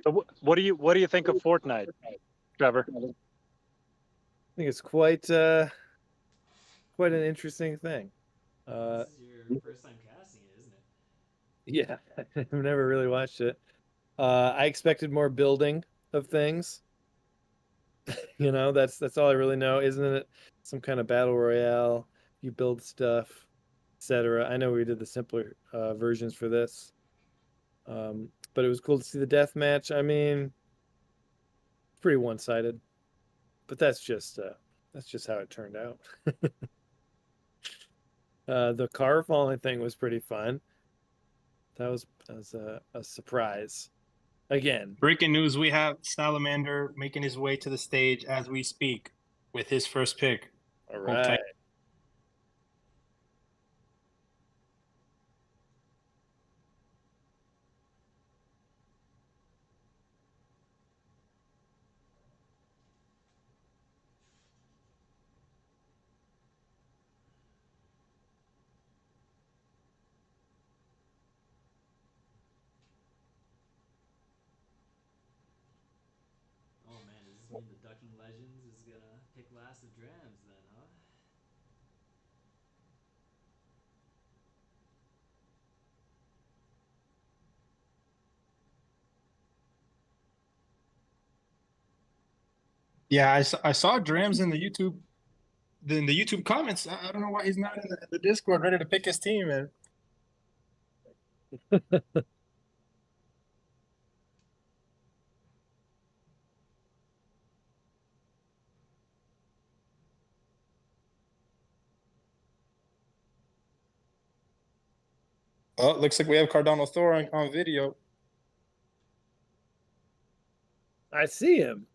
So what do you think of Fortnite, Trevor? I think it's quite an interesting thing. This is your first time casting it, isn't it? Yeah, I've never really watched it. I expected more building of things. You know, that's all I really know. Isn't it some kind of battle royale? You build stuff, etc. I know we did the simpler versions for this, but it was cool to see the death match. I mean, pretty one-sided, but that's just how it turned out. The car falling thing was pretty fun. That was a surprise. Again, Breaking news: we have Salamander making his way to the stage as we speak with his first pick. all Hold tight. right. Oh man, does this mean the Ducking Legends is gonna pick last of Drams then, huh? Yeah, I saw Drams in the YouTube comments. I don't know why he's not in the Discord ready to pick his team, man. Oh, looks like we have Cardano Thor on video. I see him.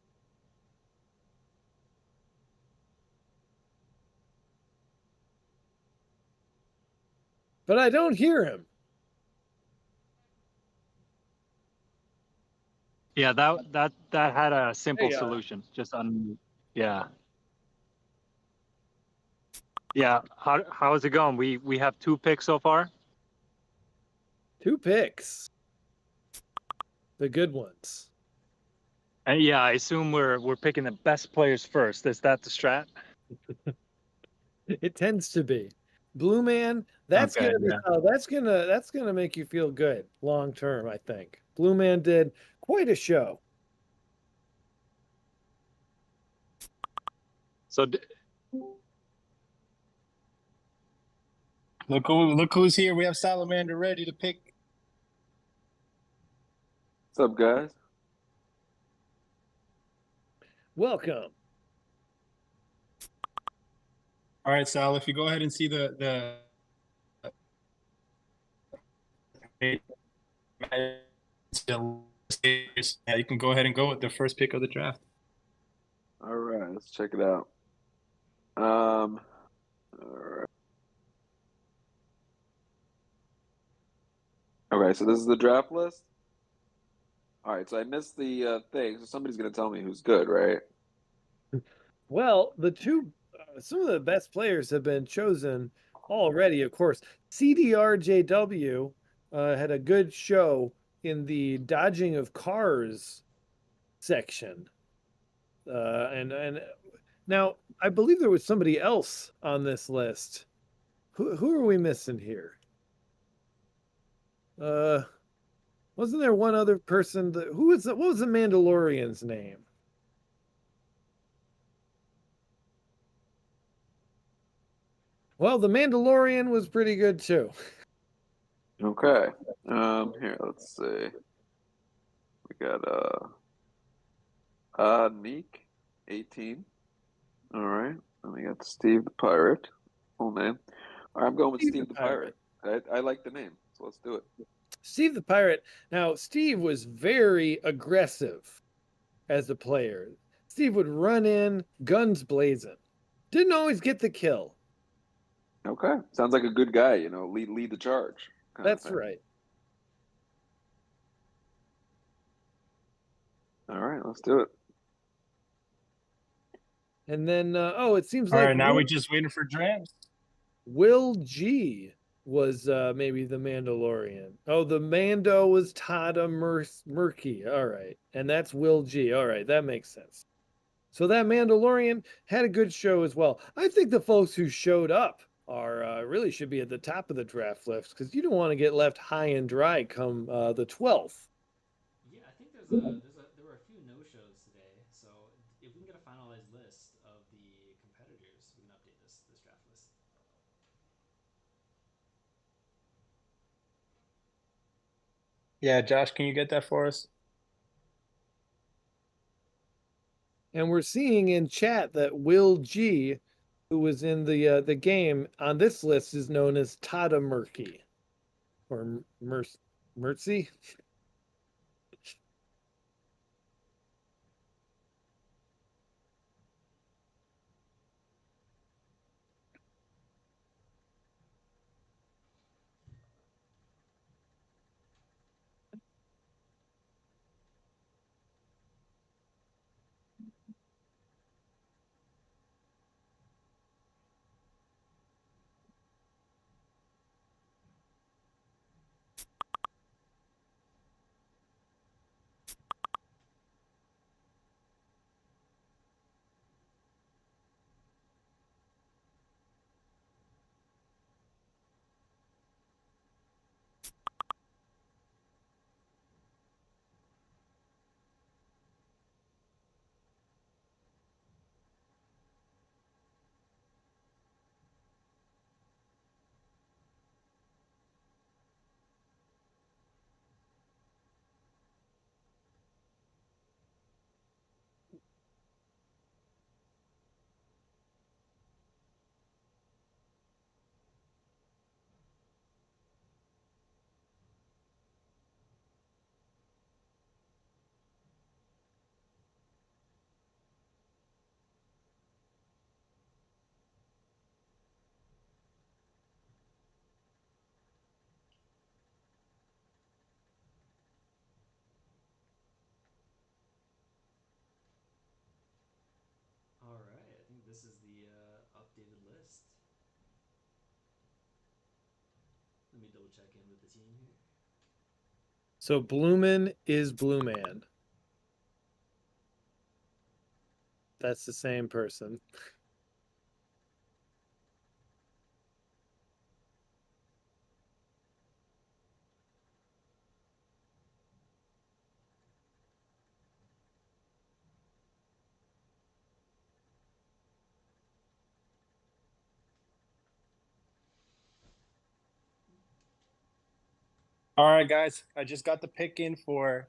But I don't hear him. Yeah, that had a simple Hey, solution. Just yeah. Yeah. How is it going? We have 2 picks so far. 2 picks. The good ones. And yeah, I assume we're picking the best players first. Is that the strat? It tends to be. Blue Man, that's Okay, gonna be yeah. that's gonna make you feel good long term, I think. Blue Man did quite a show. So Look who's here. We have Salamander ready to pick. What's up, guys? Welcome. All right, Sal. If you go ahead and see yeah, you can go ahead and go with the first pick of the draft. All right, let's check it out. All right. Okay, so this is the draft list. All right, so I missed the thing, so somebody's gonna tell me who's good, right? Well, some of the best players have been chosen already, of course. CDRJW had a good show in the dodging of cars section. And now I believe there was somebody else on this list. Who are we missing here? Wasn't there one other person what was the Mandalorian's name? Well, the Mandalorian was pretty good too. Okay. Here, let's see. We got Neek, 18. All right. And we got Steve the Pirate. Full name. All right, I'm going with Steve the Pirate. I like the name, so let's do it. Steve the Pirate. Now, Steve was very aggressive as a player. Steve would run in, guns blazing. Didn't always get the kill. Okay. Sounds like a good guy, lead the charge. That's right. All right, let's do it. And then, it seems All like right, now we're just waiting for Drams. Will G was maybe the Mandalorian. Oh, the Mando was Tada Murky. All right. And that's Will G. All right, that makes sense. So that Mandalorian had a good show as well. I think the folks who showed up are really should be at the top of the draft list because you don't want to get left high and dry come the 12th. Yeah, I think there were a few no-shows today. So if we can get a finalized list of the competitors, we can update this draft list. Yeah, Josh, can you get that for us? And we're seeing in chat that Will G, who was in the game on this list is known as Tadamurky or Mercy. All right, I think this is the updated list. Let me double check in with the team here. So Blumen is Blue Man. That's the same person. All right, guys. I just got the pick in for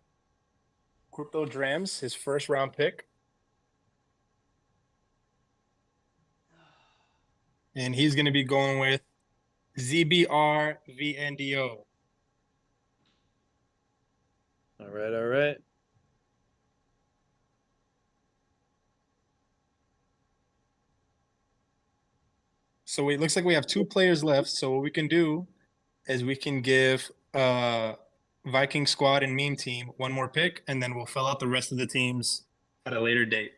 CryptoDramz, his first round pick. And he's going to be going with ZBR VNDO. All right, all right. So it looks like we have 2 players left. So what we can do is we can give Viking Squad and Meme Team one more pick, and then we'll fill out the rest of the teams at a later date.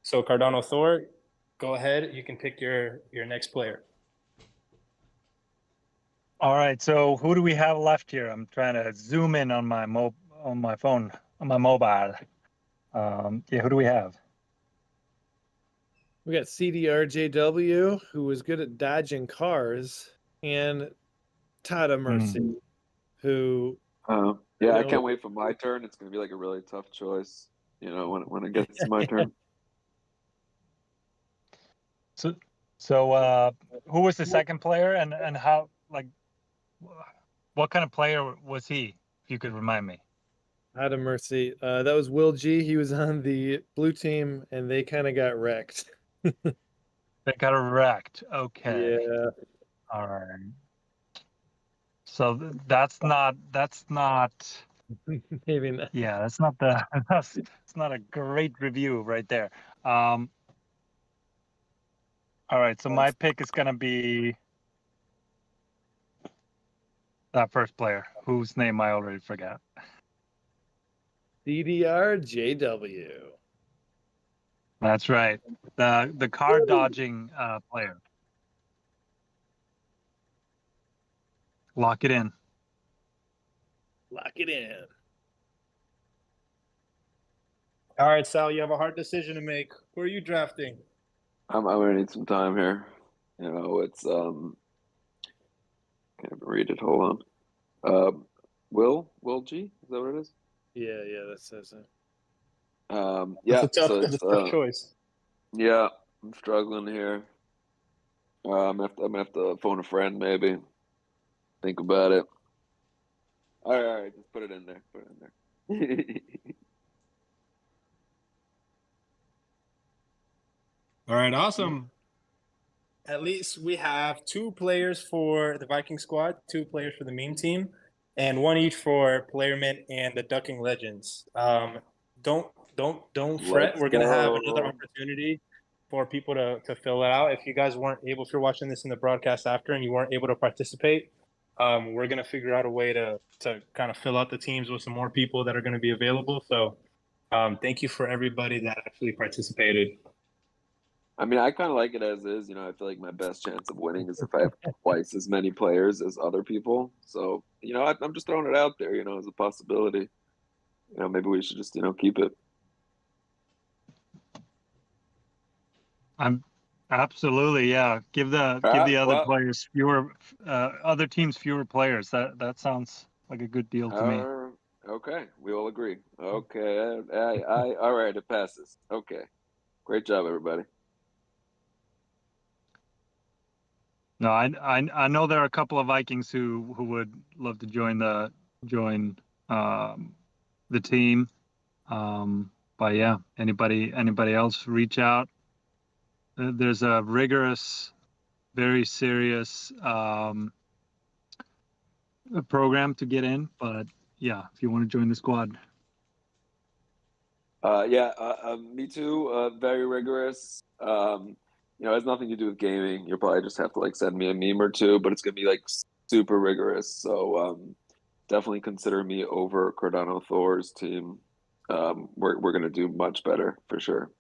So Cardano Thor, go ahead. You can pick your next player. All right, so who do we have left here? I'm trying to zoom in on my phone, on my mobile. Yeah, who do we have? We got CDRJW, who was good at dodging cars, and Tada Mercy, who yeah, I can't wait for my turn. It's going to be like a really tough choice, when it gets to my turn. So who was the second player, and how, like, what kind of player was he? If you could remind me. Tada Mercy. That was Will G. He was on the blue team, and they kind of got wrecked. They got wrecked. Okay. Yeah. All right. So that's not Maybe not. yeah, that's not the it's not a great review right there. All right, so my pick is gonna be that first player whose name I already forgot. CDRJW. That's right. The car dodging player. Lock it in. Lock it in. All right, Sal, you have a hard decision to make. Who are you drafting? I'm gonna need some time here. It's can't even read it. Hold on. Will G? Is that what it is? Yeah, that says it. Yeah. That's a So tough, it's tough choice. yeah. I'm struggling here. I'm gonna have to phone a friend maybe. Think about it. All right. Just put it in there. Put it in there. All right, awesome. At least we have 2 players for the Viking squad, 2 players for the meme team, and 1 each for PlayerMint and the Ducking Legends. Don't fret. Let's We're gonna have another go. opportunity for people to fill it out. If you guys weren't able, if you're watching this in the broadcast after and you weren't able to participate, we're gonna figure out a way to kind of fill out the teams with some more people that are going to be available. So, thank you for everybody that actually participated. I mean, I kind of like it as is. You know, I feel like my best chance of winning is if I have twice as many players as other people. So, you know, I'm just throwing it out there, you know, as a possibility. You know, maybe we should just, you know, keep it. I'm absolutely, yeah. Give the other players other teams fewer players. That sounds like a good deal to me. Okay, we all agree. Okay, I all right, it passes. Okay, great job, everybody. No, I know there are a couple of Vikings who would love to join the team. But yeah, anybody else reach out. There's a rigorous, very serious program to get in, but yeah, if you want to join the squad. Me too. Very rigorous. You know, it has nothing to do with gaming. You'll probably just have to like send me a meme or two, but it's gonna be like super rigorous. So definitely consider me over Cardano Thor's team. We're gonna do much better for sure.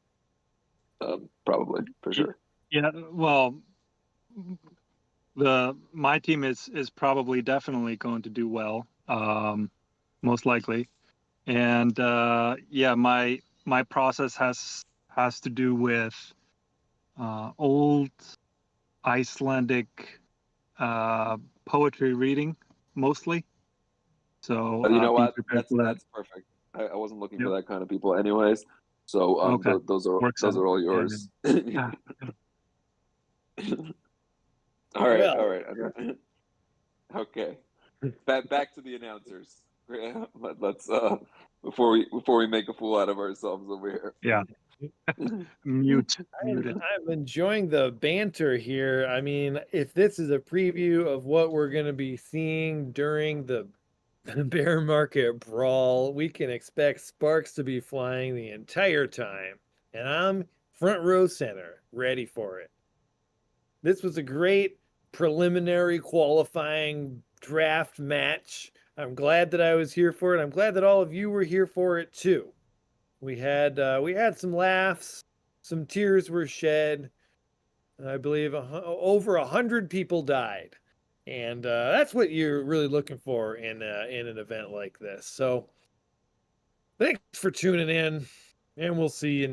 Probably for sure. Yeah, well, my team is probably definitely going to do well, most likely, and yeah, my process has to do with old Icelandic poetry reading mostly. So You know what? that's perfect. I wasn't looking for that kind of people, anyways. So okay. those are all yours. All right, all right. Okay. Back to the announcers. Let's before we make a fool out of ourselves over here. Yeah. Muted. I'm enjoying the banter here. I mean, if this is a preview of what we're going to be seeing during the Bear Market Brawl, we can expect sparks to be flying the entire time. And I'm front row center, ready for it. This was a great preliminary qualifying draft match. I'm glad that I was here for it. I'm glad that all of you were here for it too. We had some laughs, some tears were shed. I believe over 100 people died, and that's what you're really looking for in an event like this. So, thanks for tuning in, and we'll see you.